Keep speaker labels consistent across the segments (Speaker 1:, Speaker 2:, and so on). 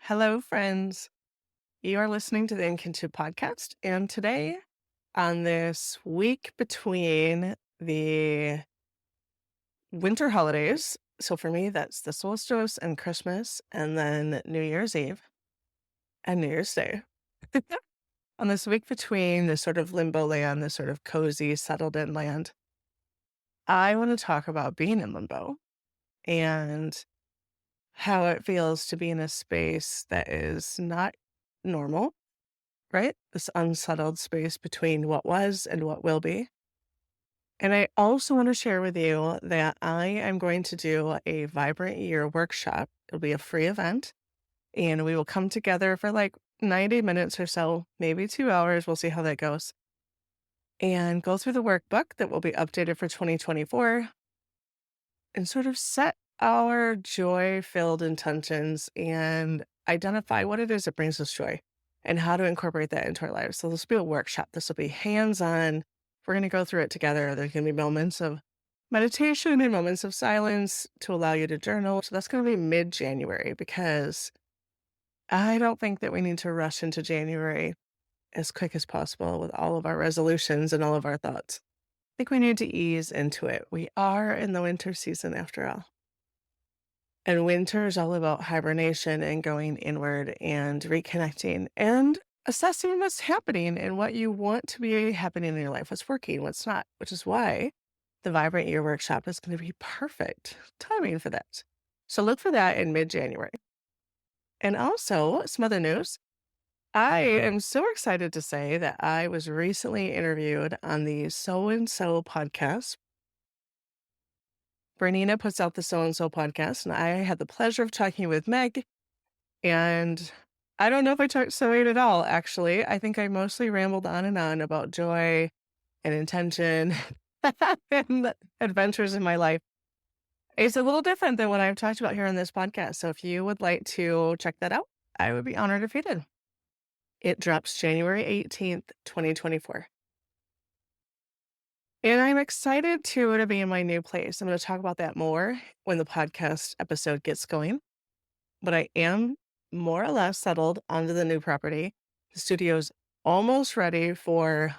Speaker 1: Hello, friends. You are listening to the Inkinship podcast. And today, on this week between the winter holidays, so for me, that's the solstice and Christmas, and then New Year's Eve and New Year's Day. On this week between the sort of limbo land, the sort of cozy, settled in land, I want to talk about being in limbo and how it feels to be in a space that is not normal, right? This unsettled space between what was and what will be. And I also want to share with you that I am going to do a Vibrant Year workshop. It'll be a free event, and we will come together for like 90 minutes or so, maybe 2 hours. We'll see how that goes. And go through the workbook that will be updated for 2024 and sort of set our joy-filled intentions and identify what it is that brings us joy and how to incorporate that into our lives. So this will be a workshop. This will be hands-on. We're going to go through it together. There's going to be moments of meditation and moments of silence to allow you to journal. So that's going to be mid-January, because I don't think that we need to rush into January as quick as possible with all of our resolutions and all of our thoughts. I think we need to ease into it. We are in the winter season after all. And winter is all about hibernation and going inward and reconnecting and assessing what's happening and what you want to be happening in your life, what's working, what's not, which is why the Vibrant Year workshop is going to be perfect timing for that. So look for that in mid-January. And also, some other news. I am so excited to say that I was recently interviewed on the So and So podcast. Bernina puts out the So and So podcast, and I had the pleasure of talking with Meg. And I don't know if I talked sewing at all, actually. I think I mostly rambled on and on about joy and intention and adventures in my life. It's a little different than what I've talked about here on this podcast. So if you would like to check that out, I would be honored if you did. It drops January 18th, 2024. And I'm excited to be in my new place. I'm going to talk about that more when the podcast episode gets going. But I am more or less settled onto the new property. The studio's almost ready for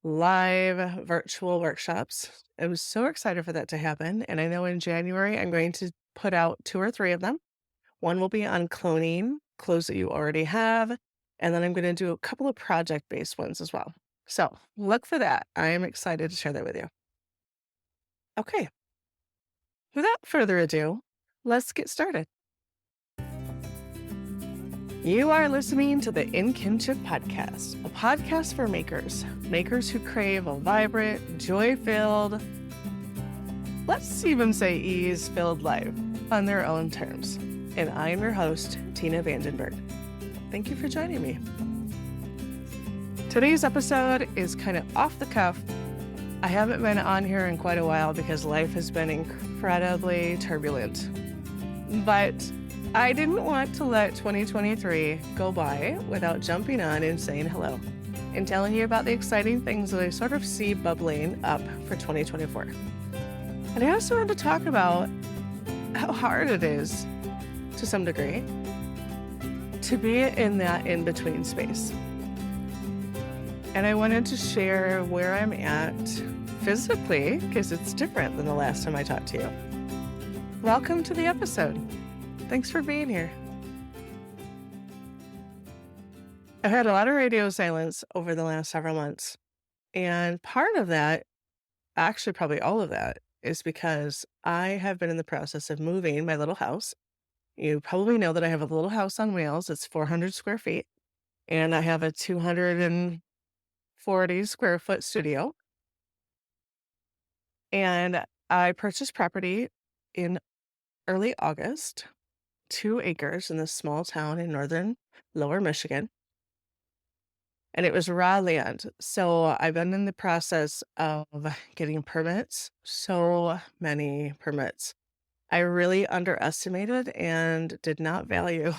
Speaker 1: live virtual workshops. I was so excited for that to happen. And I know in January, I'm going to put out 2 or 3 of them. One will be on cloning clothes that you already have. And then I'm going to do a couple of project-based ones as well. So look for that. I am excited to share that with you. Okay. Without further ado, let's get started. You are listening to the Inkinship podcast, a podcast for makers who crave a vibrant, joy-filled, let's even say ease-filled life on their own terms. And I am your host, Tina Vandenberg. Thank you for joining me. Today's episode is kind of off the cuff. I haven't been on here in quite a while because life has been incredibly turbulent. But I didn't want to let 2023 go by without jumping on and saying hello and telling you about the exciting things that I sort of see bubbling up for 2024. And I also wanted to talk about how hard it is, to some degree, to be in that in-between space. And I wanted to share where I'm at physically, because it's different than the last time I talked to you. Welcome to the episode. Thanks for being here. I've had a lot of radio silence over the last several months. And part of that, actually probably all of that, is because I have been in the process of moving my little house. You probably know that I have a little house on wheels. It's 400 square feet. And I have a 240 square foot studio. And I purchased property in early August, 2 acres in this small town in northern lower Michigan. And it was raw land. So I've been in the process of getting permits, so many permits. I really underestimated and did not value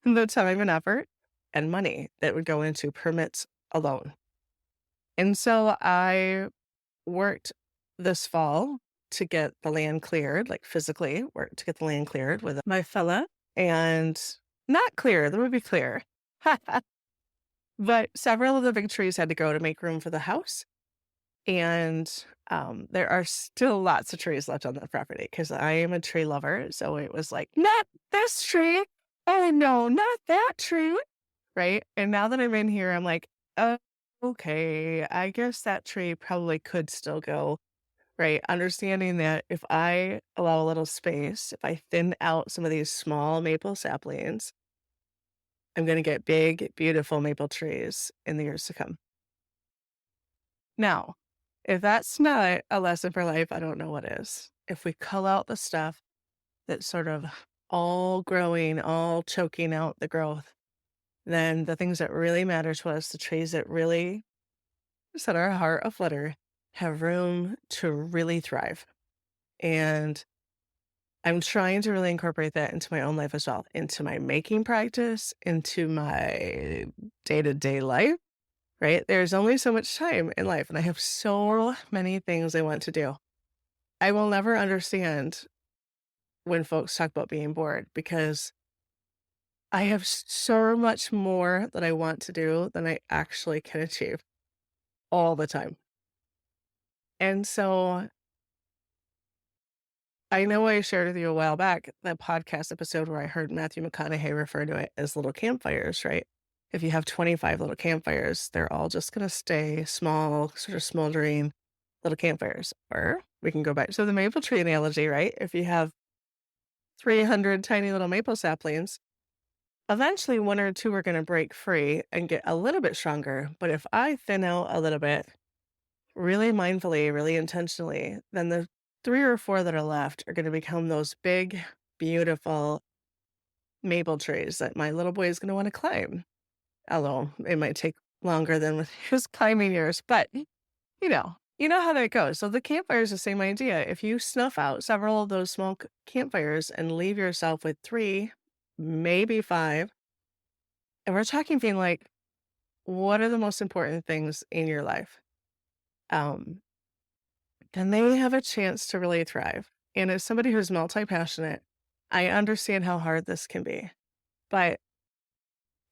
Speaker 1: the time and effort and money that would go into permits alone. And so I worked this fall to get the land cleared, like physically worked to get the land cleared with my fella, and not clear. Let me be clear. But several of the big trees had to go to make room for the house. And there are still lots of trees left on the property because I am a tree lover. So it was like, not this tree. Oh, no, not that tree. Right. And now that I'm in here, I'm like, okay, I guess that tree probably could still go. Right. Understanding that if I allow a little space, if I thin out some of these small maple saplings, I'm going to get big, beautiful maple trees in the years to come. Now, if that's not a lesson for life, I don't know what is. If we cull out the stuff that's sort of all growing, all choking out the growth, then the things that really matter to us, the trees that really set our heart aflutter, have room to really thrive. And I'm trying to really incorporate that into my own life as well, into my making practice, into my day-to-day life, right? There's only so much time in life, and I have so many things I want to do. I will never understand when folks talk about being bored because I have so much more that I want to do than I actually can achieve all the time. And so I know I shared with you a while back that podcast episode where I heard Matthew McConaughey refer to it as little campfires, right? If you have 25 little campfires, they're all just going to stay small, sort of smoldering little campfires. Or we can go back to the maple tree analogy, right? If you have 300 tiny little maple saplings, eventually one or two are going to break free and get a little bit stronger. But if I thin out a little bit, really mindfully, really intentionally, then the 3 or 4 that are left are gonna become those big, beautiful maple trees that my little boy is gonna wanna climb. Although it might take longer than with his climbing years, but, you know how that goes. So the campfire is the same idea. If you snuff out several of those small campfires and leave yourself with 3, maybe 5, and we're talking being like, what are the most important things in your life? Um then they have a chance to really thrive. And as somebody who's multi-passionate, I understand how hard this can be. But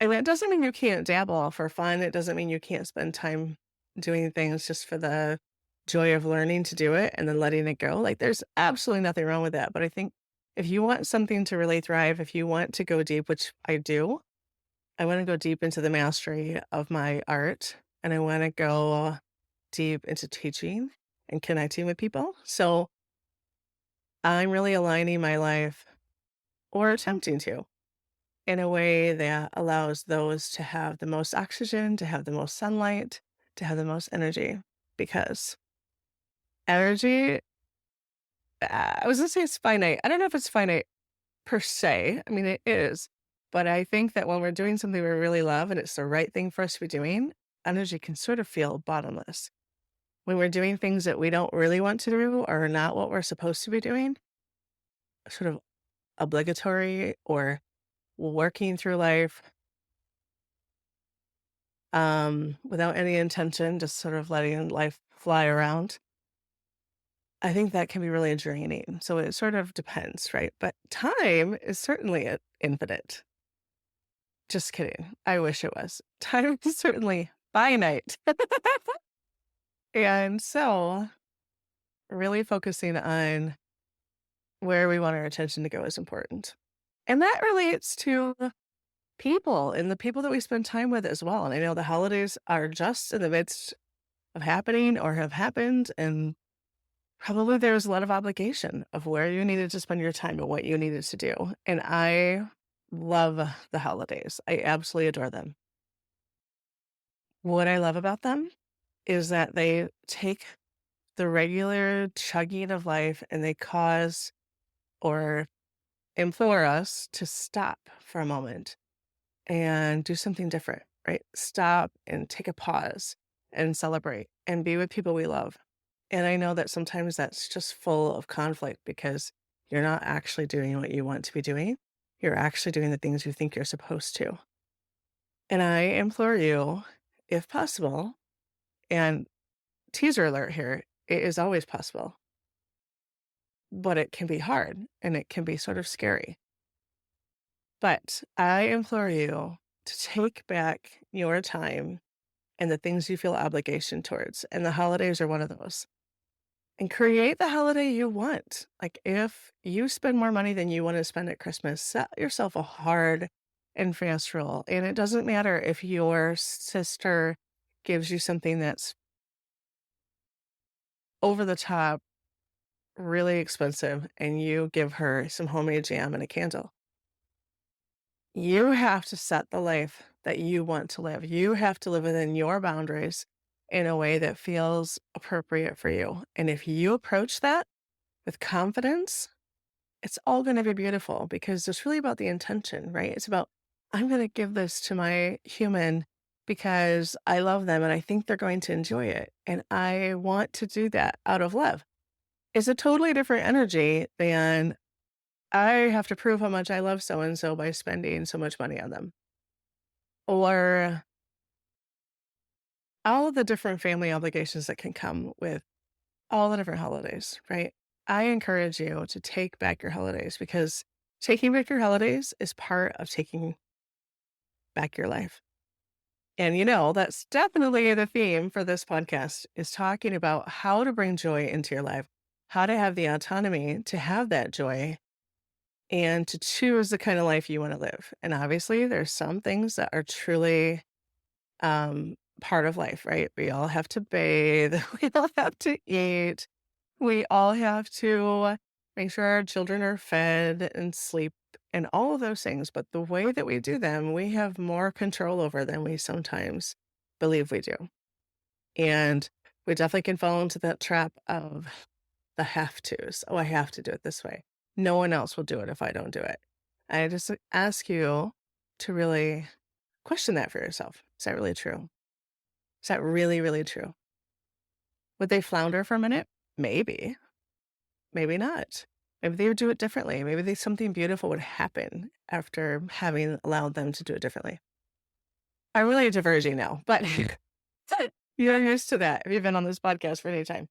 Speaker 1: and it doesn't mean you can't dabble for fun. It doesn't mean you can't spend time doing things just for the joy of learning to do it and then letting it go. Like there's absolutely nothing wrong with that. But I think if you want something to really thrive, if you want to go deep, which I do, I want to go deep into the mastery of my art and I want to go deep into teaching and connecting with people. So I'm really aligning my life or attempting to in a way that allows those to have the most oxygen, to have the most sunlight, to have the most energy. Because energy, I was going to say it's finite. I don't know if it's finite per se. I mean, it is. But I think that when we're doing something we really love and it's the right thing for us to be doing, energy can sort of feel bottomless. When we're doing things that we don't really want to do or not what we're supposed to be doing, sort of obligatory or working through life without any intention, just sort of letting life fly around. I think that can be really draining. So it sort of depends, right? But time is certainly infinite. Just kidding. I wish it was. Time is certainly finite. And so really focusing on where we want our attention to go is important. And that relates to people and the people that we spend time with as well. And I know the holidays are just in the midst of happening or have happened. And probably there's a lot of obligation of where you needed to spend your time and what you needed to do. And I love the holidays. I absolutely adore them. What I love about them is that they take the regular chugging of life and they cause or implore us to stop for a moment and do something different, right? Stop and take a pause and celebrate and be with people we love. And I know that sometimes that's just full of conflict because you're not actually doing what you want to be doing. You're actually doing the things you think you're supposed to. And I implore you, if possible, and teaser alert here, it is always possible, but it can be hard and it can be sort of scary. But I implore you to take back your time and the things you feel obligation towards, and the holidays are one of those. And create the holiday you want. Like, if you spend more money than you want to spend at Christmas, set yourself a hard and fast rule. And it doesn't matter if your sister gives you something that's over the top, really expensive, and you give her some homemade jam and a candle. You have to set the life that you want to live. You have to live within your boundaries in a way that feels appropriate for you. And if you approach that with confidence, it's all going to be beautiful because it's really about the intention, right? It's about, I'm going to give this to my human because I love them and I think they're going to enjoy it. And I want to do that out of love. It's a totally different energy than I have to prove how much I love so and so by spending so much money on them. Or all of the different family obligations that can come with all the different holidays, right? I encourage you to take back your holidays because taking back your holidays is part of taking back your life. And that's definitely the theme for this podcast is talking about how to bring joy into your life, how to have the autonomy to have that joy and to choose the kind of life you want to live. And obviously there's some things that are truly part of life, right? We all have to bathe, we all have to eat, we all have to make sure our children are fed and sleep and all of those things. But the way that we do them, we have more control over than we sometimes believe we do. And we definitely can fall into that trap of the have tos. Oh, I have to do it this way. No one else will do it if I don't do it. I just ask you to really question that for yourself. Is that really true? Is that really, really true? Would they flounder for a minute? Maybe. Maybe not. Maybe they would do it differently. Maybe something beautiful would happen after having allowed them to do it differently. I'm really diverging now, but you're used to that if you've been on this podcast for any time.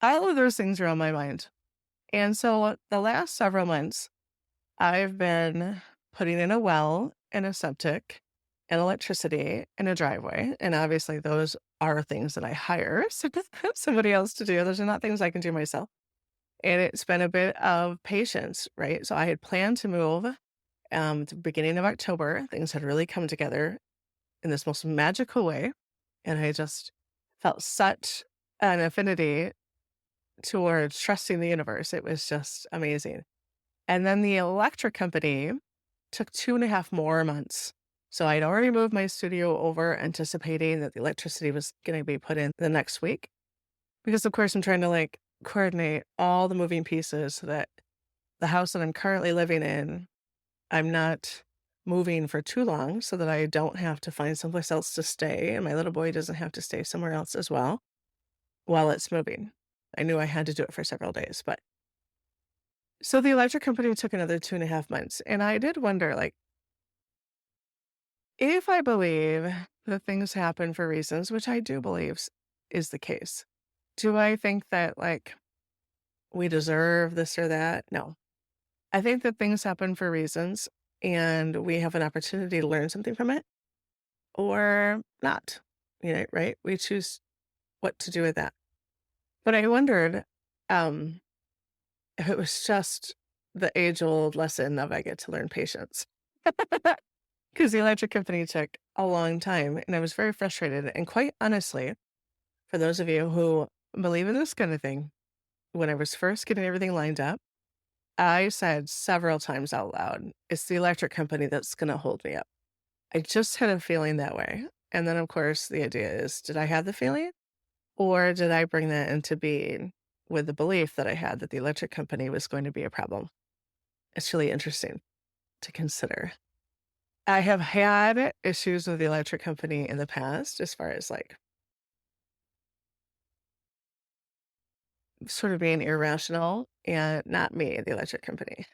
Speaker 1: All of those things are on my mind. And so the last several months, I've been putting in a well and a septic and electricity and a driveway. And obviously those are things that I hire somebody else to do. Those are not things I can do myself. And it's been a bit of patience, right? So I had planned to move at the beginning of October. Things had really come together in this most magical way. And I just felt such an affinity towards trusting the universe. It was just amazing. And then the electric company took 2.5 more months. So I'd already moved my studio over anticipating that the electricity was going to be put in the next week. Because of course I'm trying to coordinate all the moving pieces so that the house that I'm currently living in, I'm not moving for too long so that I don't have to find someplace else to stay. And my little boy doesn't have to stay somewhere else as well while it's moving. I knew I had to do it for several days, but so the electric company took another 2.5 months. And I did wonder, if I believe that things happen for reasons, which I do believe is the case, do I think that we deserve this or that? No. I think that things happen for reasons and we have an opportunity to learn something from it or not, right? We choose what to do with that. But I wondered if it was just the age-old lesson of I get to learn patience. Because the electric company took a long time and I was very frustrated. And quite honestly, for those of you who believe in this kind of thing, when I was first getting everything lined up, I said several times out loud, it's the electric company that's going to hold me up. I just had a feeling that way. And then, of course, the idea is, did I have the feeling or did I bring that into being with the belief that I had that the electric company was going to be a problem? It's really interesting to consider. I have had issues with the electric company in the past as far as sort of being irrational and not me, the electric company.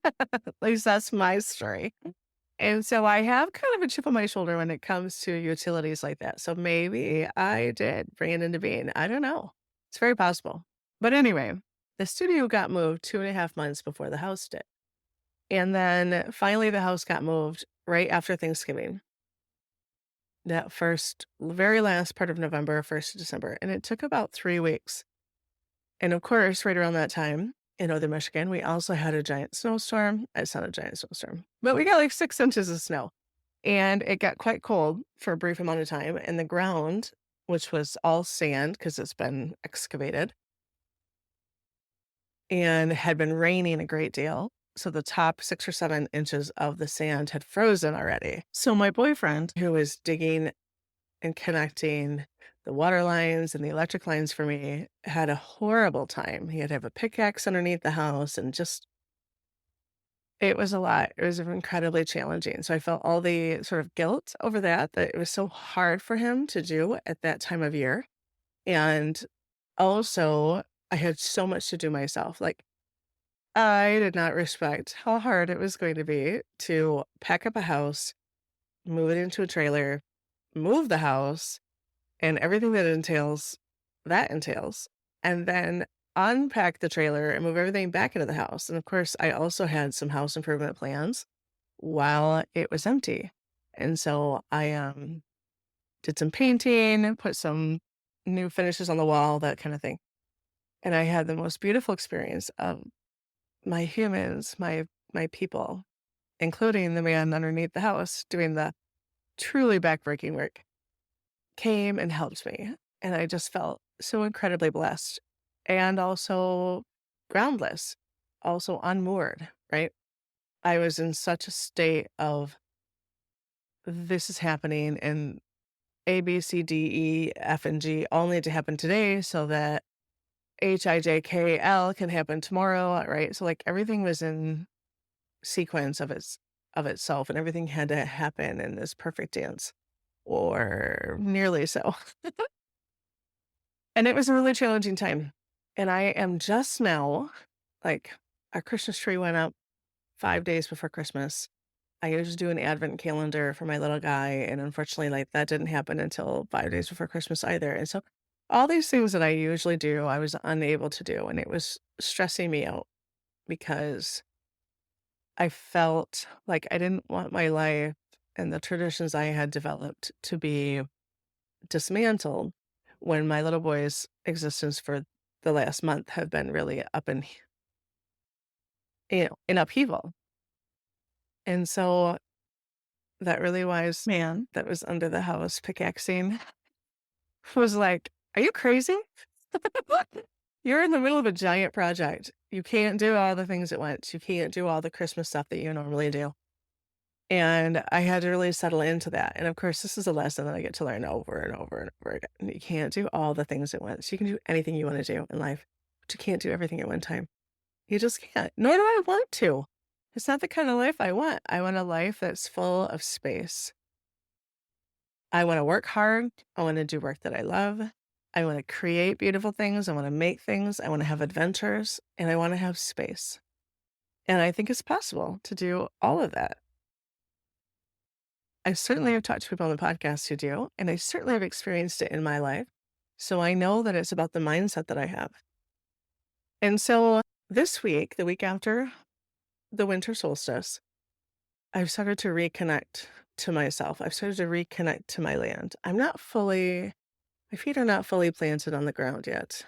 Speaker 1: At least that's my story. And so I have kind of a chip on my shoulder when it comes to utilities like that. So maybe I did bring it into being. I don't know. It's very possible. But anyway, the studio got moved 2.5 months before the house did. And then finally the house got moved right after Thanksgiving. That first very last part of November, 1st of December, and it took about 3 weeks. And of course, right around that time in Northern Michigan, we also had a giant snowstorm. It's not a giant snowstorm, but we got like 6 inches of snow. And it got quite cold for a brief amount of time, and the ground, which was all sand because 'cause it's been excavated and had been raining a great deal, so the top 6 or 7 inches of the sand had frozen already. So my boyfriend, who was digging and connecting the water lines and the electric lines for me, had a horrible time. He had to have a pickaxe underneath the house and just it was a lot. It was incredibly challenging. So I felt all the sort of guilt over that, that it was so hard for him to do at that time of year. And also, I had so much to do myself. Like, I did not respect how hard it was going to be to pack up a house, move it into a trailer, move the house, and everything that entails, and then unpack the trailer and move everything back into the house. And of course, I also had some house improvement plans while it was empty. And so I did some painting, put some new finishes on the wall, that kind of thing. And I had the most beautiful experience of my humans, my people, including the man underneath the house doing the truly backbreaking work, came and helped me. And I just felt so incredibly blessed and also groundless, also unmoored, right? I was in such a state of this is happening and A, B, C, D, E, F, and G all need to happen today so that H, I, J, K, L can happen tomorrow, right? So like everything was in sequence of itself and everything had to happen in this perfect dance or nearly so. And it was a really challenging time. And I am just now, like, our Christmas tree went up 5 days before Christmas. I usually do an advent calendar for my little guy, and unfortunately, like, that didn't happen until 5 days before Christmas either. And so all these things that I usually do, I was unable to do, and it was stressing me out because I felt like I didn't want my life and the traditions I had developed to be dismantled when my little boy's existence for the last month have been really up in upheaval. And so that really wise man that was under the house pickaxing was like, "Are you crazy? You're in the middle of a giant project. You can't do all the things at once. You can't do all the Christmas stuff that you normally do." And I had to really settle into that. And of course, this is a lesson that I get to learn over and over and over again. You can't do all the things at once. You can do anything you want to do in life, but you can't do everything at one time. You just can't. Nor do I want to. It's not the kind of life I want. I want a life that's full of space. I want to work hard. I want to do work that I love. I want to create beautiful things. I want to make things. I want to have adventures and I want to have space. And I think it's possible to do all of that. I certainly have talked to people on the podcast who do, and I certainly have experienced it in my life. So I know that it's about the mindset that I have. And so this week, the week after the winter solstice, I've started to reconnect to myself. I've started to reconnect to my land. My feet are not fully planted on the ground yet,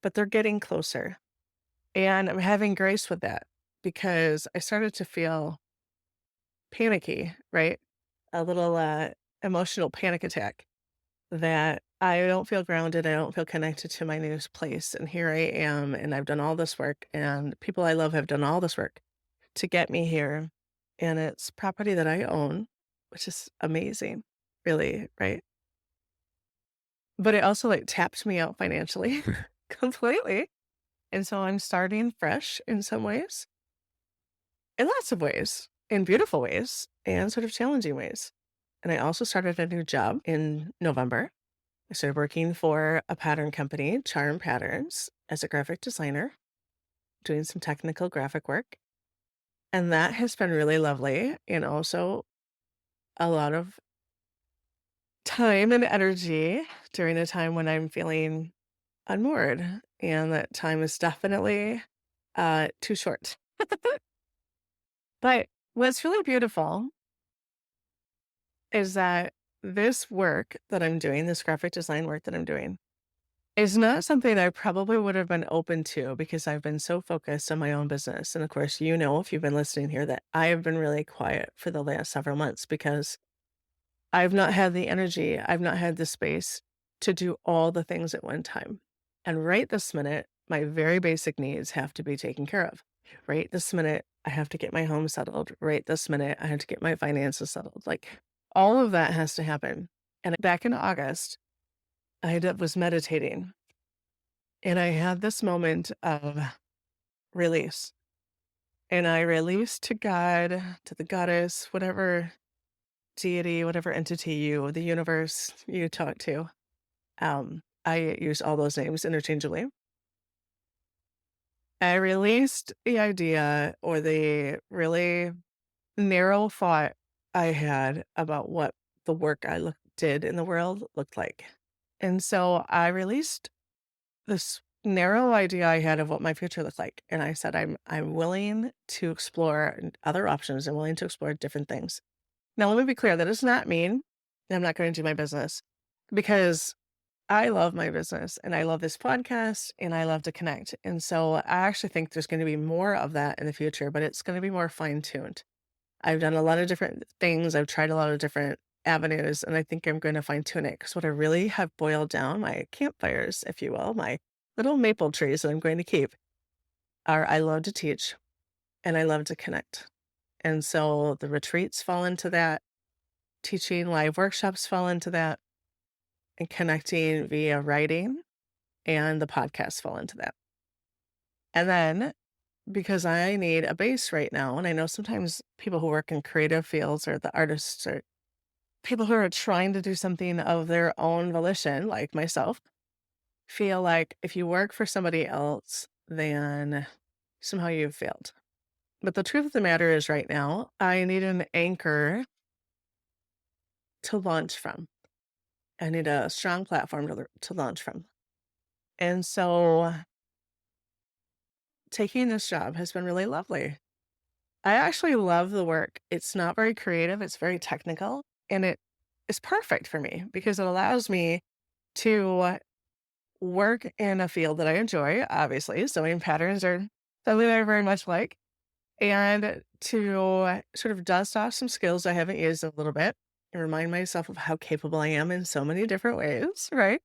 Speaker 1: but they're getting closer. And I'm having grace with that because I started to feel panicky, right? A little emotional panic attack that I don't feel grounded. I don't feel connected to my new place. And here I am, and I've done all this work, and people I love have done all this work to get me here. And it's property that I own, which is amazing, really, right? But it also like tapped me out financially completely. And so I'm starting fresh in some ways, in lots of ways, in beautiful ways, and sort of challenging ways. And I also started a new job in November. I started working for a pattern company, Charm Patterns, as a graphic designer, doing some technical graphic work. And that has been really lovely and also a lot of time and energy during a time when I'm feeling unmoored. And that time is definitely too short. But what's really beautiful is that this work that I'm doing, this graphic design work that I'm doing, is not something I probably would have been open to because I've been so focused on my own business. And of course, you know, if you've been listening here, that I have been really quiet for the last several months because I've not had the energy, I've not had the space to do all the things at one time. And right this minute, my very basic needs have to be taken care of. Right this minute, I have to get my home settled. Right this minute, I have to get my finances settled. Like all of that has to happen. And back in August, was meditating and I had this moment of release. And I released to God, to the goddess, whatever deity, whatever entity the universe you talk to. I use all those names interchangeably. I released the idea or the really narrow thought I had about what the work did in the world looked like. And so I released this narrow idea I had of what my future looked like. And I said, I'm willing to explore other options. I'm willing to explore different things. Now, let me be clear. That does not mean I'm not going to do my business because I love my business and I love this podcast and I love to connect. And so I actually think there's going to be more of that in the future, but it's going to be more fine tuned. I've done a lot of different things. I've tried a lot of different avenues, and I think I'm going to fine tune it because what I really have boiled down, my campfires, if you will, my little maple trees that I'm going to keep, are I love to teach and I love to connect. And so the retreats fall into that, teaching live workshops fall into that, and connecting via writing and the podcast fall into that. And then because I need a base right now, and I know sometimes people who work in creative fields or the artists or people who are trying to do something of their own volition, like myself, feel like if you work for somebody else, then somehow you've failed. But the truth of the matter is right now, I need an anchor to launch from. I need a strong platform to launch from. And so taking this job has been really lovely. I actually love the work. It's not very creative, it's very technical, and it is perfect for me because it allows me to work in a field that I enjoy, obviously. Sewing patterns are something I very much like, and to sort of dust off some skills I haven't used a little bit and remind myself of how capable I am in so many different ways, right?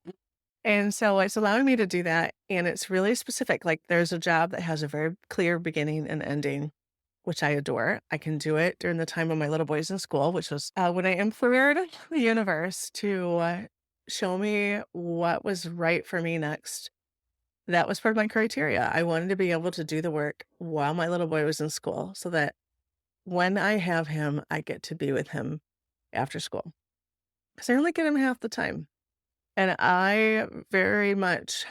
Speaker 1: And so it's allowing me to do that. And it's really specific. Like there's a job that has a very clear beginning and ending, which I adore. I can do it during the time when my little boy's in school, which was when I implored the universe to show me what was right for me next. That was part of my criteria. I wanted to be able to do the work while my little boy was in school so that when I have him, I get to be with him after school. Because I only get him half the time. And I very much,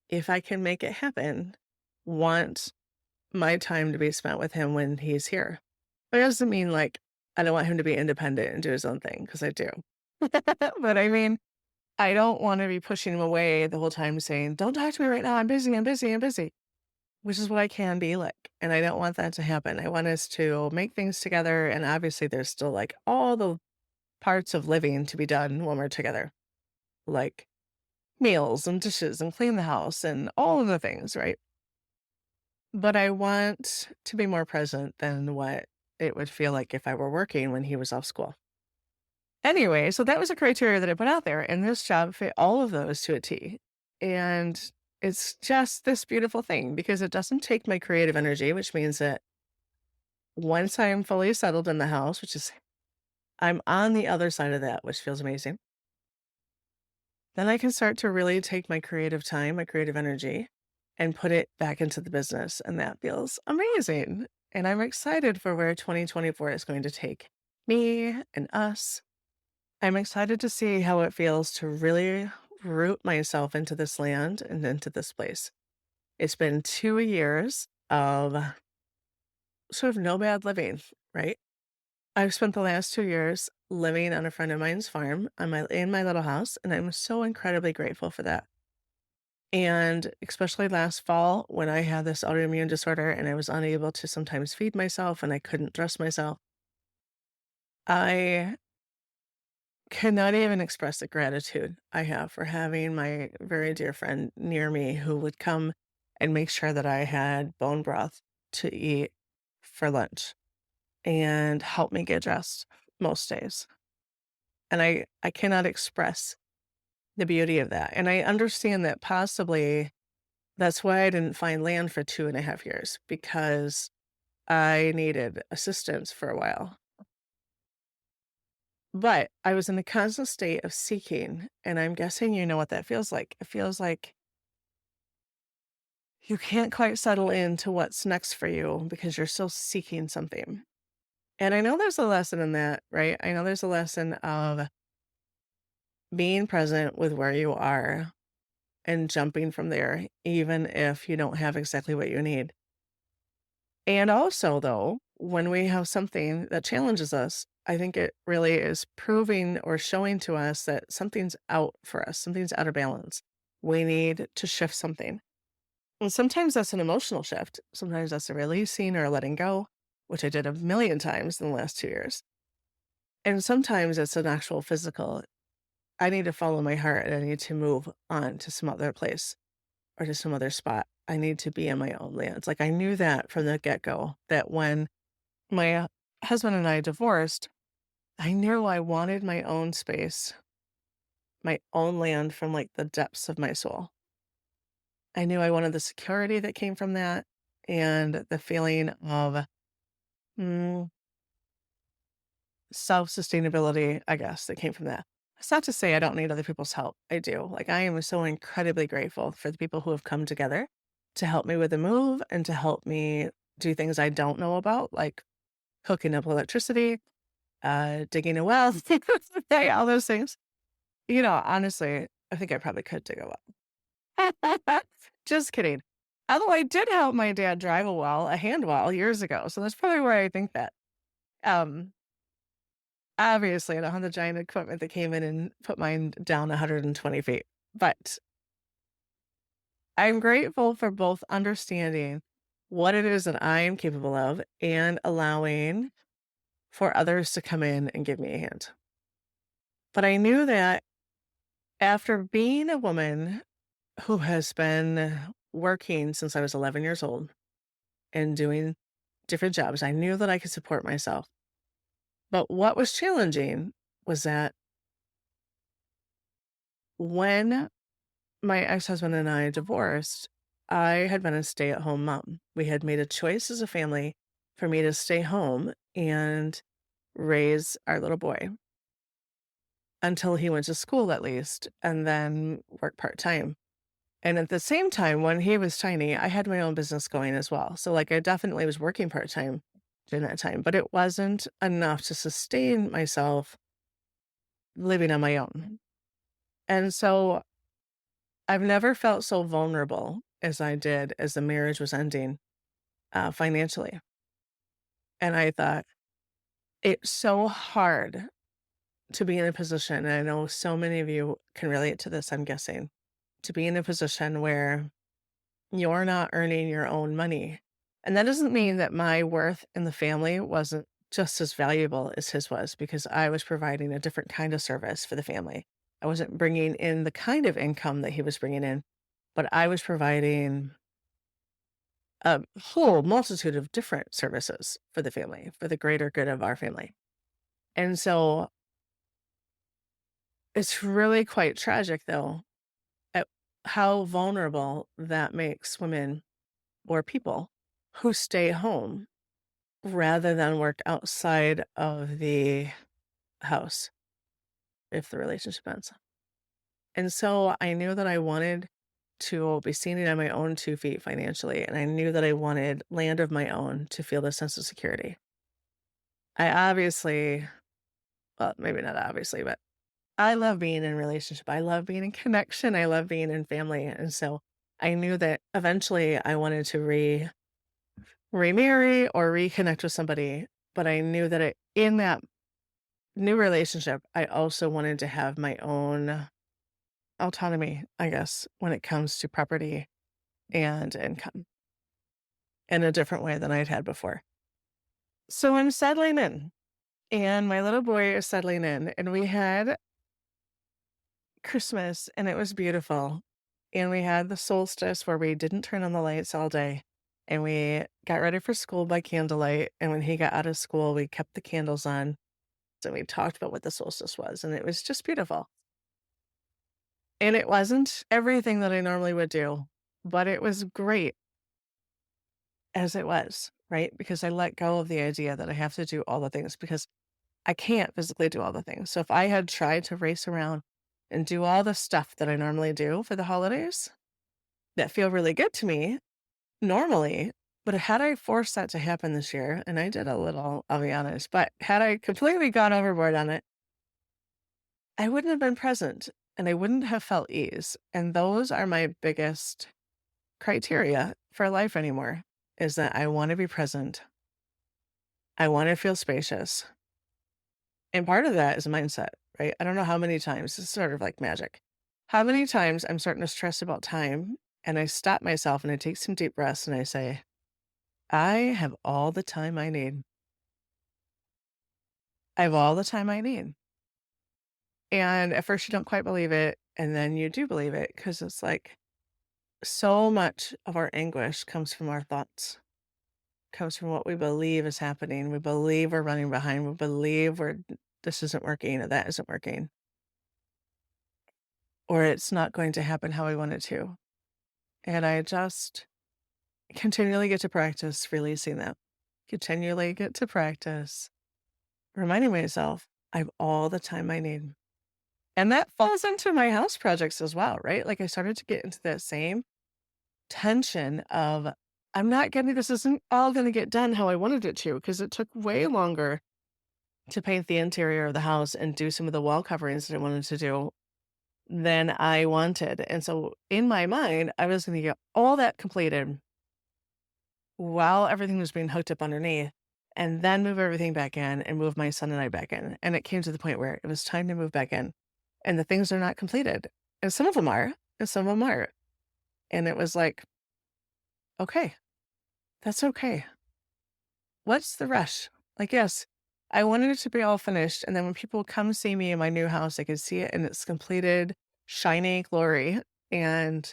Speaker 1: if I can make it happen, want my time to be spent with him when he's here. But it doesn't mean like I don't want him to be independent and do his own thing, because I do. But I mean, I don't want to be pushing him away the whole time saying, don't talk to me right now. I'm busy. I'm busy. I'm busy, which is what I can be like. And I don't want that to happen. I want us to make things together. And obviously, there's still like all the parts of living to be done when we're together, like meals and dishes and clean the house and all of the things, right? But I want to be more present than what it would feel like if I were working when he was off school. Anyway, so that was a criteria that I put out there, and this job fit all of those to a T. And it's just this beautiful thing because it doesn't take my creative energy, which means that once I'm fully settled in the house, which is I'm on the other side of that, which feels amazing, then I can start to really take my creative time, my creative energy, and put it back into the business. And that feels amazing. And I'm excited for where 2024 is going to take me and us. I'm excited to see how it feels to really root myself into this land and into this place. It's been 2 years of sort of nomad living, right? I've spent the last 2 years living on a friend of mine's farm in my little house, and I'm so incredibly grateful for that. And especially last fall when I had this autoimmune disorder and I was unable to sometimes feed myself and I couldn't dress myself, I cannot even express the gratitude I have for having my very dear friend near me who would come and make sure that I had bone broth to eat for lunch and help me get dressed most days. And I cannot express the beauty of that. And I understand that possibly that's why I didn't find land for 2.5 years because I needed assistance for a while. But I was in a constant state of seeking, and I'm guessing you know what that feels like. It feels like you can't quite settle into what's next for you because you're still seeking something. And I know there's a lesson in that, right? I know there's a lesson of being present with where you are and jumping from there, even if you don't have exactly what you need. And also, though, when we have something that challenges us, I think it really is proving or showing to us that something's out for us, something's out of balance. We need to shift something. And sometimes that's an emotional shift. Sometimes that's a releasing or a letting go, which I did a million times in the last 2 years. And sometimes it's an actual physical. I need to follow my heart and I need to move on to some other place or to some other spot. I need to be in my own lands. Like I knew that from the get go, that when my husband and I divorced, I knew I wanted my own space, my own land from like the depths of my soul. I knew I wanted the security that came from that and the feeling of mm, self sustainability, I guess, that came from that. It's not to say I don't need other people's help. I do. Like, I am so incredibly grateful for the people who have come together to help me with the move and to help me do things I don't know about, like hooking up electricity, digging a well, all those things. Honestly, I think I probably could dig a well. Just kidding. Although I did help my dad drive a hand well years ago. So that's probably where I think that. Um, Obviously, I don't have the giant equipment that came in and put mine down 120 feet. But I'm grateful for both understanding what it is that I am capable of and allowing for others to come in and give me a hand. But I knew that after being a woman who has been working since I was 11 years old and doing different jobs, I knew that I could support myself. But what was challenging was that when my ex-husband and I divorced, I had been a stay-at-home mom. We had made a choice as a family for me to stay home and raise our little boy until he went to school at least, and then work part-time. And at the same time, when he was tiny, I had my own business going as well. So like I definitely was working part-time during that time, but it wasn't enough to sustain myself living on my own. And so I've never felt so vulnerable as I did as the marriage was ending financially. And I thought, it's so hard to be in a position, and I know so many of you can relate to this, I'm guessing, to be in a position where you're not earning your own money. And that doesn't mean that my worth in the family wasn't just as valuable as his was, because I was providing a different kind of service for the family. I wasn't bringing in the kind of income that he was bringing in, but I was providing a whole multitude of different services for the family, for the greater good of our family. And so it's really quite tragic, though, at how vulnerable that makes women or people who stay home rather than work outside of the house if the relationship ends. And so I knew that I wanted to be standing on my own 2 feet financially, and I knew that I wanted land of my own to feel the sense of security. I obviously, well, maybe not obviously, but I love being in relationship. I love being in connection. I love being in family. And so I knew that eventually I wanted to remarry or reconnect with somebody. But I knew that in that new relationship, I also wanted to have my own autonomy, I guess, when it comes to property and income in a different way than I'd had before. So I'm settling in, and my little boy is settling in, and we had Christmas, and it was beautiful. And we had the solstice where we didn't turn on the lights all day, and we got ready for school by candlelight. And when he got out of school, we kept the candles on, and we talked about what the solstice was, and it was just beautiful. And it wasn't everything that I normally would do, but it was great as it was, right? Because I let go of the idea that I have to do all the things because I can't physically do all the things. So if I had tried to race around and do all the stuff that I normally do for the holidays that feel really good to me normally, but had I forced that to happen this year, and I did a little, I'll be honest, but had I completely gone overboard on it, I wouldn't have been present and I wouldn't have felt ease. And those are my biggest criteria for life anymore is that I want to be present. I want to feel spacious. And part of that is a mindset, right? I don't know how many times, it's sort of like magic. How many times I'm starting to stress about time and I stop myself and I take some deep breaths and I say, I have all the time I need. I have all the time I need. And at first you don't quite believe it. And then you do believe it because it's like so much of our anguish comes from our thoughts, comes from what we believe is happening. We believe we're running behind. We believe this isn't working or that isn't working. Or it's not going to happen how we want it to. And I just continually get to practice releasing that. Continually get to practice reminding myself I have all the time I need. And that falls into my house projects as well, right? Like I started to get into that same tension of this isn't all going to get done how I wanted it to because it took way longer to paint the interior of the house and do some of the wall coverings that I wanted to do than I wanted. And so in my mind, I was going to get all that completed while everything was being hooked up underneath and then move everything back in and move my son and I back in. And it came to the point where it was time to move back in and the things are not completed. And some of them are, and some of them aren't. And it was like, okay, that's okay. What's the rush? Like, yes, I wanted it to be all finished. And then when people come see me in my new house, they could see it in its completed, shiny glory. And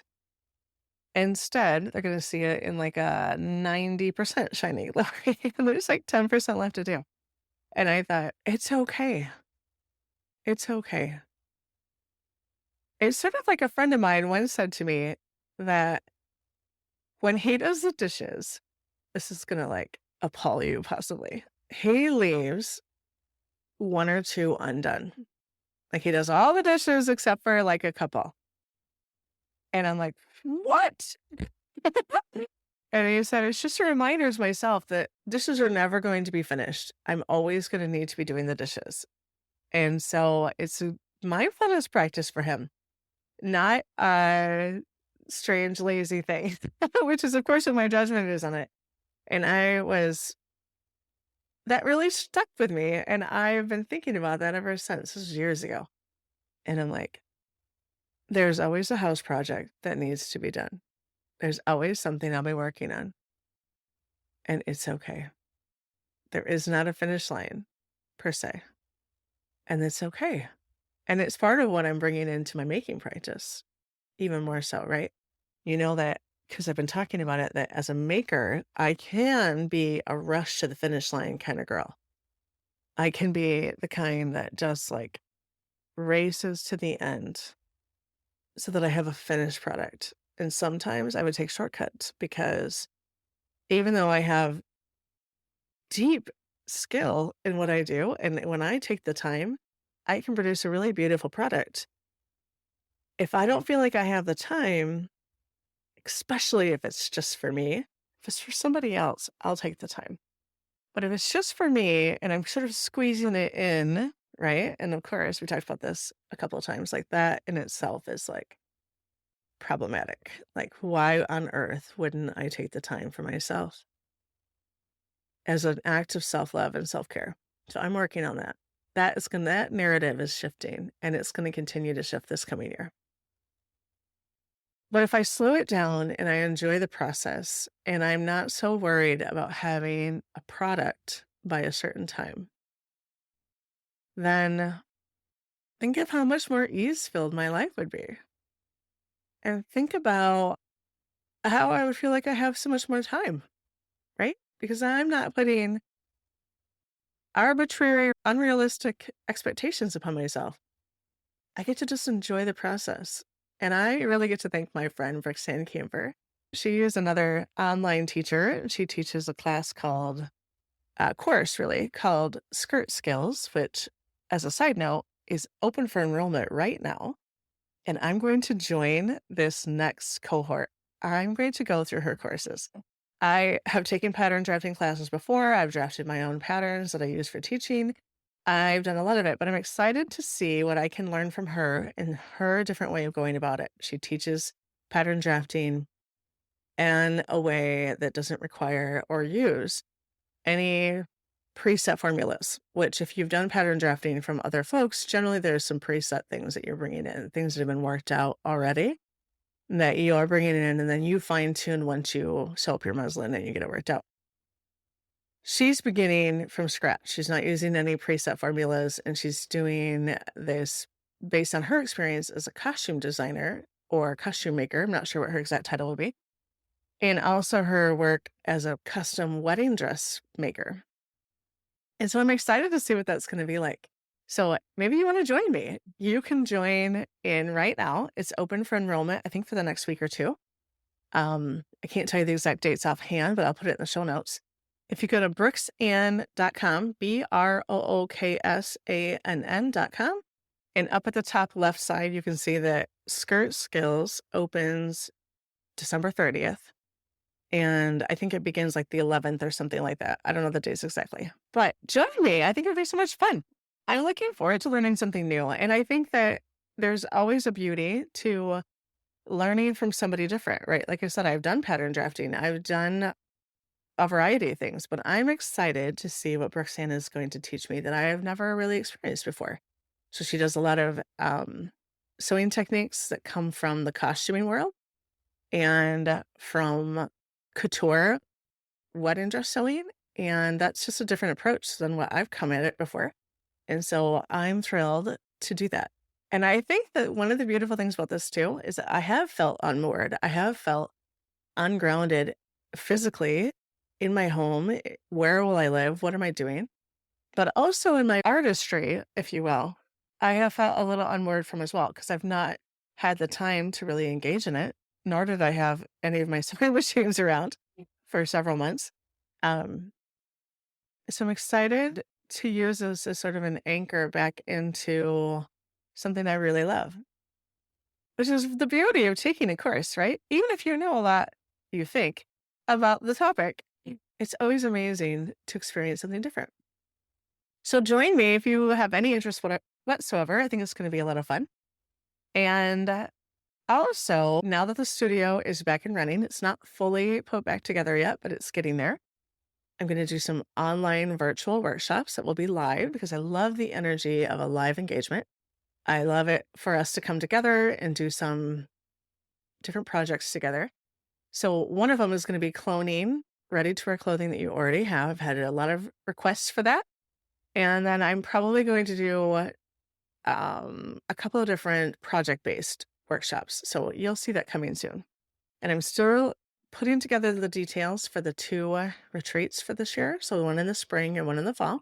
Speaker 1: instead, they're going to see it in like a 90% shiny glory. And there's like 10% left to do. And I thought, it's okay. It's okay. It's sort of like a friend of mine once said to me that when he does the dishes, this is going to like appall you possibly. He leaves one or two undone. Like he does all the dishes except for like a couple. And I'm like, what? And he said, it's just a reminder to myself that dishes are never going to be finished. I'm always going to need to be doing the dishes. And so it's a mindfulness practice for him, not a strange, lazy thing, which is, of course, what my judgment is on it. And that really stuck with me. And I've been thinking about that ever since. This was years ago. And I'm like, there's always a house project that needs to be done. There's always something I'll be working on. And it's okay. There is not a finish line per se. And it's okay. And it's part of what I'm bringing into my making practice, even more so, right? You know that because I've been talking about it, that as a maker, I can be a rush to the finish line kind of girl. I can be the kind that just like races to the end so that I have a finished product. And sometimes I would take shortcuts because even though I have deep skill in what I do, and when I take the time, I can produce a really beautiful product. If I don't feel like I have the time, especially if it's just for me, if it's for somebody else, I'll take the time. But if it's just for me and I'm sort of squeezing it in, right? And of course, we talked about this a couple of times, like that in itself is like problematic. Like, why on earth wouldn't I take the time for myself as an act of self-love and self-care? So I'm working on that. That narrative is shifting and it's going to continue to shift this coming year. But if I slow it down and I enjoy the process and I'm not so worried about having a product by a certain time, then think of how much more ease-filled my life would be. And think about how I would feel like I have so much more time, right? Because I'm not putting arbitrary, unrealistic expectations upon myself. I get to just enjoy the process. And I really get to thank my friend Brixane Camper. She is another online teacher. She teaches a class called, course really, called Skirt Skills, which, as a side note, is open for enrollment right now. And I'm going to join this next cohort. I'm going to go through her courses. I have taken pattern drafting classes before. I've drafted my own patterns that I use for teaching. I've done a lot of it, but I'm excited to see what I can learn from her and her different way of going about it. She teaches pattern drafting in a way that doesn't require or use any preset formulas, which if you've done pattern drafting from other folks, generally there's some preset things that you're bringing in, things that have been worked out already that you are bringing in, and then you fine tune once you sew up your muslin and you get it worked out. She's beginning from scratch. She's not using any preset formulas, and she's doing this based on her experience as a costume designer or costume maker. I'm not sure what her exact title will be. And also her work as a custom wedding dress maker. And so I'm excited to see what that's going to be like. So maybe you want to join me. You can join in right now. It's open for enrollment, I think, for the next week or two. I can't tell you the exact dates offhand, but I'll put it in the show notes. If you go to brooksann.com, BROOKSANN.com, and up at the top left side, you can see that Skirt Skills opens December 30th. And I think it begins like the 11th or something like that. I don't know the dates exactly, but join me. I think it'll be so much fun. I'm looking forward to learning something new. And I think that there's always a beauty to learning from somebody different, right? Like I said, I've done pattern drafting. I've done a variety of things, but I'm excited to see what Brooksana is going to teach me that I have never really experienced before. So she does a lot of sewing techniques that come from the costuming world and from couture wedding dress sewing. And that's just a different approach than what I've come at it before. And so I'm thrilled to do that. And I think that one of the beautiful things about this too is that I have felt unmoored. I have felt ungrounded physically in my home. Where will I live? What am I doing? But also in my artistry, if you will, I have felt a little unmoored from as well because I've not had the time to really engage in it, nor did I have any of my sewing machines around for several months. Um, so I'm excited to use this as sort of an anchor back into something I really love, which is the beauty of taking a course, right? Even if you know a lot, you think, about the topic, it's always amazing to experience something different. So join me if you have any interest whatsoever. I think it's going to be a lot of fun. And also, now that the studio is back and running, it's not fully put back together yet, but it's getting there. I'm going to do some online virtual workshops that will be live because I love the energy of a live engagement. I love it for us to come together and do some different projects together. So one of them is going to be cloning ready-to-wear clothing that you already have. I've had a lot of requests for that. And then I'm probably going to do a couple of different project-based workshops. So you'll see that coming soon. And I'm still putting together the details for the two retreats for this year. So one in the spring and one in the fall.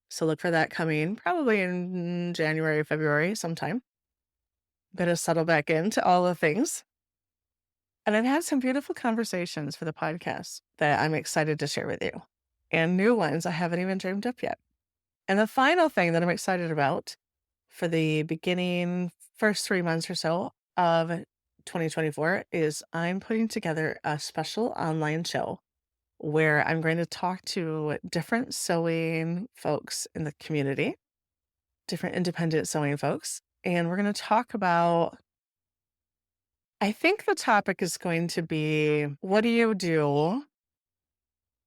Speaker 1: So look for that coming probably in January, February sometime. Gonna settle back into all the things. And I've had some beautiful conversations for the podcast that I'm excited to share with you. And new ones I haven't even dreamed up yet. And the final thing that I'm excited about for the beginning first 3 months or so of 2024 is I'm putting together a special online show where I'm going to talk to different sewing folks in the community, different independent sewing folks. And we're going to talk about, I think the topic is going to be, what do you do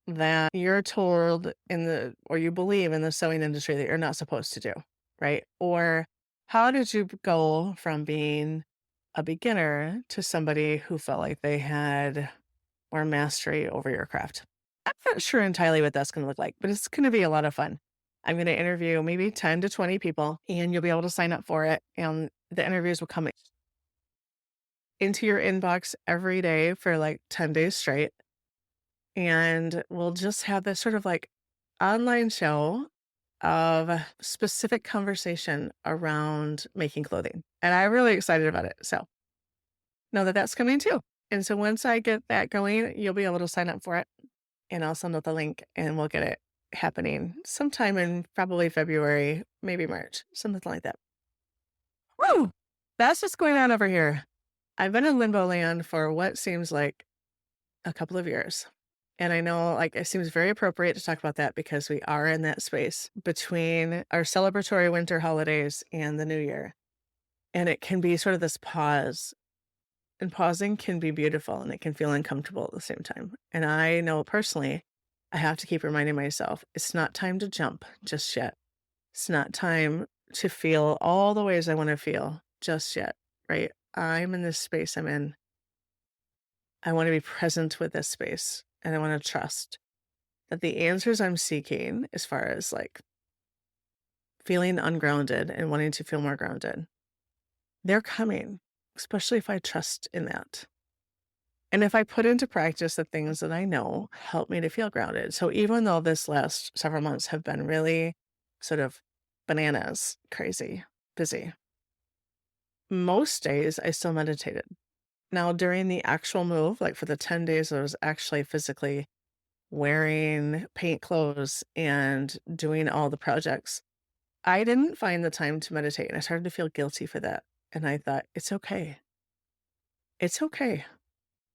Speaker 1: that you're told or you believe in the sewing industry that you're not supposed to do, right? Or how did you go from being a beginner to somebody who felt like they had more mastery over your craft. I'm not sure entirely what that's going to look like, but it's going to be a lot of fun. I'm going to interview maybe 10 to 20 people, and you'll be able to sign up for it. And the interviews will come into your inbox every day for like 10 days straight. And we'll just have this sort of like online show of specific conversation around making clothing. And I'm really excited about it. So know that that's coming too. And so once I get that going, you'll be able to sign up for it. And I'll send out the link and we'll get it happening sometime in probably February, maybe March, something like that. Woo! That's what's going on over here. I've been in limbo land for what seems like a couple of years. And I know like it seems very appropriate to talk about that because we are in that space between our celebratory winter holidays and the new year. And it can be sort of this pause. And pausing can be beautiful and it can feel uncomfortable at the same time. And I know personally, I have to keep reminding myself it's not time to jump just yet. It's not time to feel all the ways I want to feel just yet, right? I'm in this space I'm in. I want to be present with this space and I want to trust that the answers I'm seeking, as far as like feeling ungrounded and wanting to feel more grounded, they're coming, especially if I trust in that. And if I put into practice the things that I know help me to feel grounded. So even though this last several months have been really sort of bananas, crazy, busy, most days I still meditated. Now, during the actual move, like for the 10 days, I was actually physically wearing paint clothes and doing all the projects. I didn't find the time to meditate and I started to feel guilty for that. And I thought, it's okay. It's okay.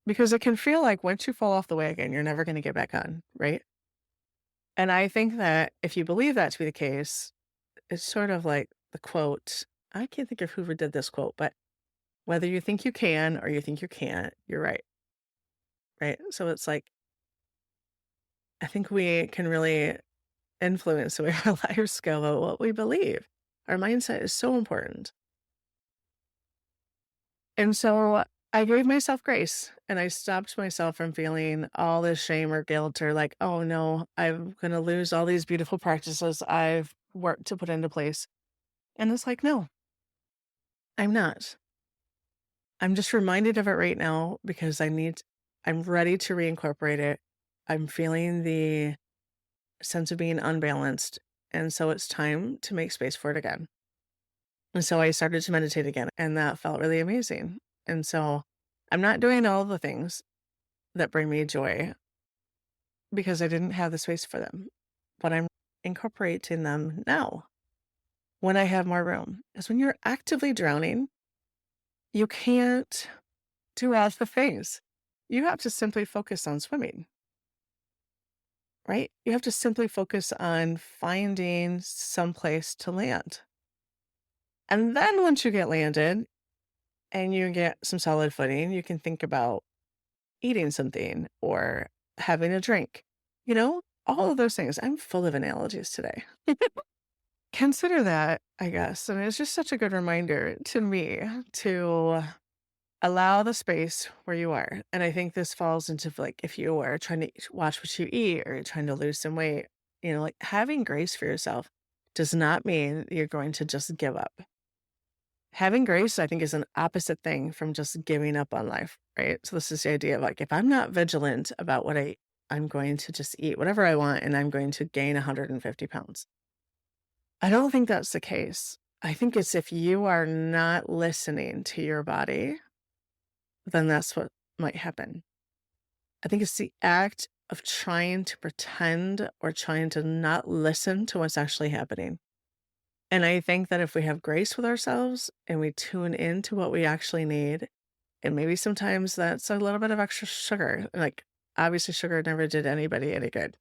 Speaker 1: Because it can feel like once you fall off the wagon, you're never going to get back on, right? And I think that if you believe that to be the case, it's sort of like the quote, I can't think of who did this quote, but whether you think you can or you think you can't, you're right. Right. So it's like, I think we can really influence the way our lives go about what we believe. Our mindset is so important. And so I gave myself grace and I stopped myself from feeling all this shame or guilt or like, oh no, I'm going to lose all these beautiful practices I've worked to put into place. And it's like, no, I'm not. I'm just reminded of it right now because I'm ready to reincorporate it. I'm feeling the sense of being unbalanced. And so it's time to make space for it again. And so I started to meditate again and that felt really amazing. And so I'm not doing all the things that bring me joy because I didn't have the space for them, but I'm incorporating them now when I have more room. Because when you're actively drowning, you can't do all the things. You have to simply focus on swimming, right? You have to simply focus on finding some place to land. And then once you get landed and you get some solid footing, you can think about eating something or having a drink, all of those things. I'm full of analogies today. Consider that, I guess. And it's just such a good reminder to me to allow the space where you are. And I think this falls into like if you are trying to watch what you eat or you're trying to lose some weight, like having grace for yourself does not mean you're going to just give up. Having grace, I think, is an opposite thing from just giving up on life, right? So this is the idea of like, if I'm not vigilant about what I'm going to just eat whatever I want and I'm going to gain 150 pounds. I don't think that's the case. I think it's if you are not listening to your body, then that's what might happen. I think it's the act of trying to pretend or trying to not listen to what's actually happening. And I think that if we have grace with ourselves and we tune into what we actually need, and maybe sometimes that's a little bit of extra sugar. Like, obviously, sugar never did anybody any good.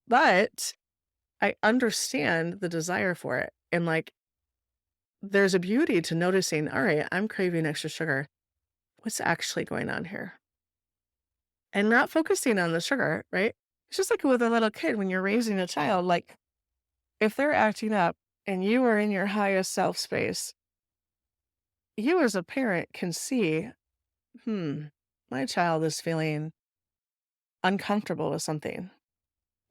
Speaker 1: But I understand the desire for it. And like, there's a beauty to noticing, all right, I'm craving extra sugar. What's actually going on here? And not focusing on the sugar, right? It's just like with a little kid when you're raising a child, like if they're acting up and you are in your highest self space, you as a parent can see, my child is feeling uncomfortable with something,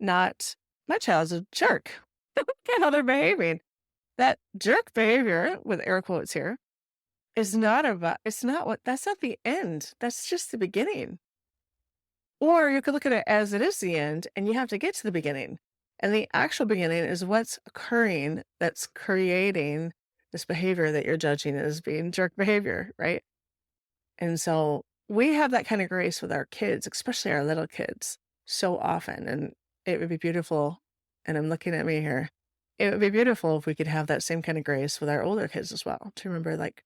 Speaker 1: not my child's a jerk. Look at how they're behaving. That jerk behavior, with air quotes here, is not about, it's not what, that's not the end. That's just the beginning. Or you could look at it as it is the end and you have to get to the beginning. And the actual beginning is what's occurring that's creating this behavior that you're judging as being jerk behavior, right? And so we have that kind of grace with our kids, especially our little kids, so often. And it would be beautiful. And I'm looking at me here. It would be beautiful if we could have that same kind of grace with our older kids as well. To remember, like,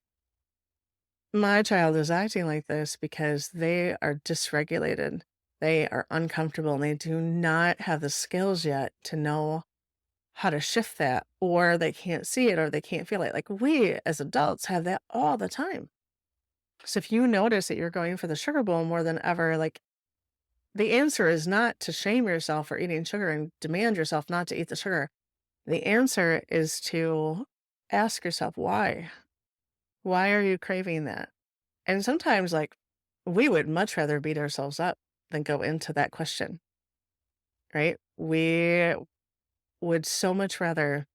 Speaker 1: my child is acting like this because they are dysregulated. They are uncomfortable and they do not have the skills yet to know how to shift that, or they can't see it or they can't feel it. Like, we as adults have that all the time. So if you notice that you're going for the sugar bowl more than ever, like, the answer is not to shame yourself for eating sugar and demand yourself not to eat the sugar. The answer is to ask yourself, why? Why are you craving that? And sometimes, like, we would much rather beat ourselves up than go into that question, right? We would so much rather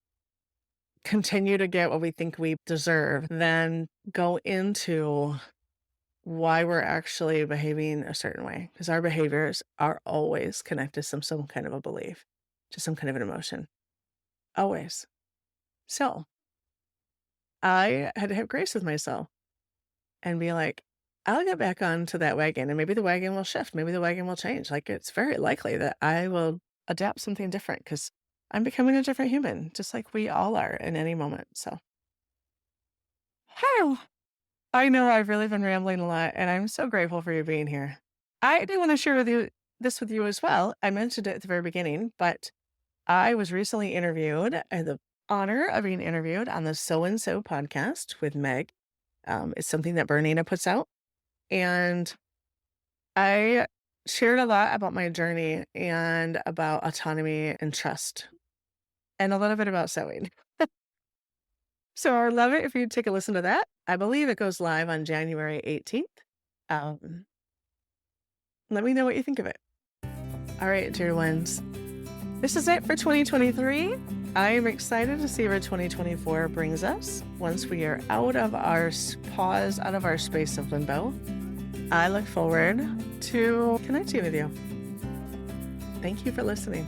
Speaker 1: continue to get what we think we deserve than go into why we're actually behaving a certain way. Because our behaviors are always connected to some kind of a belief, to some kind of an emotion. Always. So I had to have grace with myself and be like, I'll get back onto that wagon and maybe the wagon will shift. Maybe the wagon will change. Like, it's very likely that I will adapt something different because I'm becoming a different human, just like we all are in any moment. So, whew, I know I've really been rambling a lot and I'm so grateful for you being here. I do want to share with you this with you as well. I mentioned it at the very beginning, but I was recently interviewed. I had the honor of being interviewed on the So and So podcast with Meg. It's something that Bernina puts out. And I shared a lot about my journey and about autonomy and trust and a little bit about sewing. So I would love it if you'd take a listen to that. I believe it goes live on January 18th. Um, Let me know what you think of it. All right, dear ones. This is it for 2023. I am excited to see where 2024 brings us once we are out of our pause, out of our space of limbo. I look forward to connecting with you. Thank you for listening.